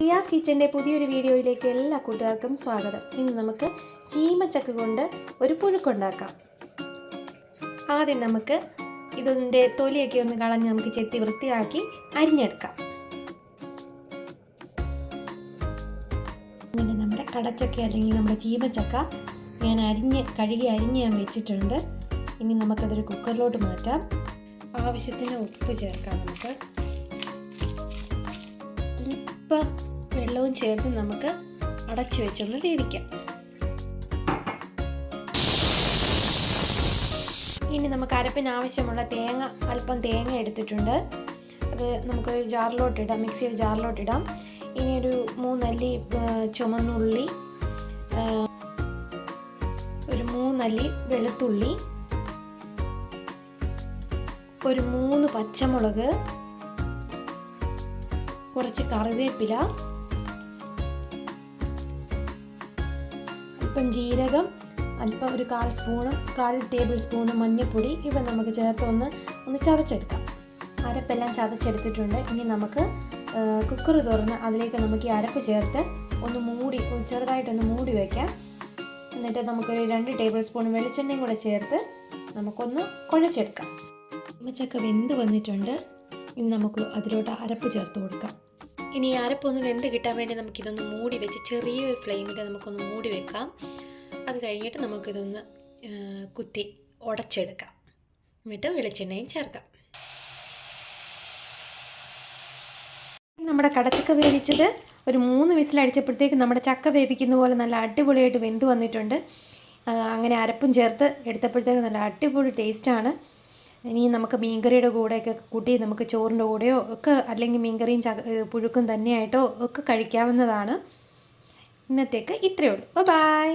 റിയാസ് കിച്ചൻ്റെ പുതിയൊരു വീഡിയോയിലേക്ക് എല്ലാ കൂട്ടുകാർക്കും സ്വാഗതം. ഇന്ന് നമുക്ക് ചീമച്ചക്ക കൊണ്ട് ഒരു പുഴുക്കുണ്ടാക്കാം. ആദ്യം നമുക്ക് ഇതിൻ്റെ തൊലിയൊക്കെ ഒന്ന് കളഞ്ഞ് നമുക്ക് ചെത്തി വൃത്തിയാക്കി അരിഞ്ഞെടുക്കാം. ഇങ്ങനെ നമ്മുടെ കടച്ചക്ക അല്ലെങ്കിൽ നമ്മുടെ ചീമച്ചക്ക ഞാൻ കഴുകി ഞാൻ വെച്ചിട്ടുണ്ട്. ഇനി നമുക്കതൊരു കുക്കറിലോട്ട് മാറ്റാം. ആവശ്യത്തിന് ഉപ്പ് ചേർക്കാം. നമുക്ക് അല്പം വെള്ളവും ചേർത്ത് നമുക്ക് അടച്ചു വെച്ചൊന്ന് വേവിക്കാം. ഇനി നമുക്ക് അരപ്പിന് ആവശ്യമുള്ള അല്പം തേങ്ങ എടുത്തിട്ടുണ്ട്. അത് നമുക്കൊരു ജാറിലോട്ടിടാം, മിക്സിയുടെ ജാറിലോട്ടിടാം. ഇനി ഒരു 3 അല്ലി ചുമന്നുള്ളി, ഒരു 3 അല്ലി വെളുത്തുള്ളി, ഒരു 3 പച്ചമുളക്, കുറച്ച് കറിവേപ്പില, അല്പം ജീരകം, അല്പം ഒരു 1/4 ടേബിൾ സ്പൂണ് മഞ്ഞൾപ്പൊടി. ഇവ നമുക്ക് ചേർത്ത് ഒന്ന് ചതച്ചെടുക്കാം. അരപ്പെല്ലാം ചതച്ചെടുത്തിട്ടുണ്ട്. ഇനി നമുക്ക് കുക്കർ തുറന്ന് അതിലേക്ക് നമുക്ക് ഈ അരപ്പ് ചേർത്ത് ചെറുതായിട്ടൊന്ന് മൂടി വയ്ക്കാം. എന്നിട്ട് നമുക്കൊരു 2 ടേബിൾ സ്പൂൺ വെളിച്ചെണ്ണയും കൂടെ ചേർത്ത് നമുക്കൊന്ന് കുഴച്ചെടുക്കാം. ചീമച്ചക്ക വെന്ത് വന്നിട്ടുണ്ട്. ഇനി നമുക്ക് അതിലോട്ട് അരപ്പ് ചേർത്ത് കൊടുക്കാം. ഇനി ഈ അരപ്പൊന്ന് വെന്ത് കിട്ടാൻ വേണ്ടി നമുക്കിതൊന്ന് മൂടി വെച്ച് ചെറിയൊരു ഫ്ലെയിമിൽ നമുക്കൊന്ന് മൂടി വെക്കാം. അത് കഴിഞ്ഞിട്ട് നമുക്കിതൊന്ന് കുത്തി ഉടച്ചെടുക്കാം. എന്നിട്ട് വെളിച്ചെണ്ണയും ചേർക്കാം. നമ്മുടെ കടച്ചക്ക വേവിച്ചത് ഒരു 3 വിസിലടിച്ചപ്പോഴത്തേക്ക് നമ്മുടെ ചക്ക വേവിക്കുന്ന പോലെ നല്ല അടിപൊളിയായിട്ട് വെന്ത് വന്നിട്ടുണ്ട്. അങ്ങനെ അരപ്പും ചേർത്ത് എടുത്തപ്പോഴത്തേക്ക് നല്ല അടിപൊളി ടേസ്റ്റാണ്. ഇനി നമുക്ക് മീൻകറിയുടെ കൂടെയൊക്കെ കൂട്ടി നമുക്ക് ചോറിൻ്റെ കൂടെയോ ഒക്കെ, അല്ലെങ്കിൽ മീൻകറിയും പുഴുക്കും തന്നെയായിട്ടോ ഒക്കെ കഴിക്കാവുന്നതാണ്. ഇന്നത്തേക്ക് ഇത്രയേ ഉള്ളൂ. ബൈ.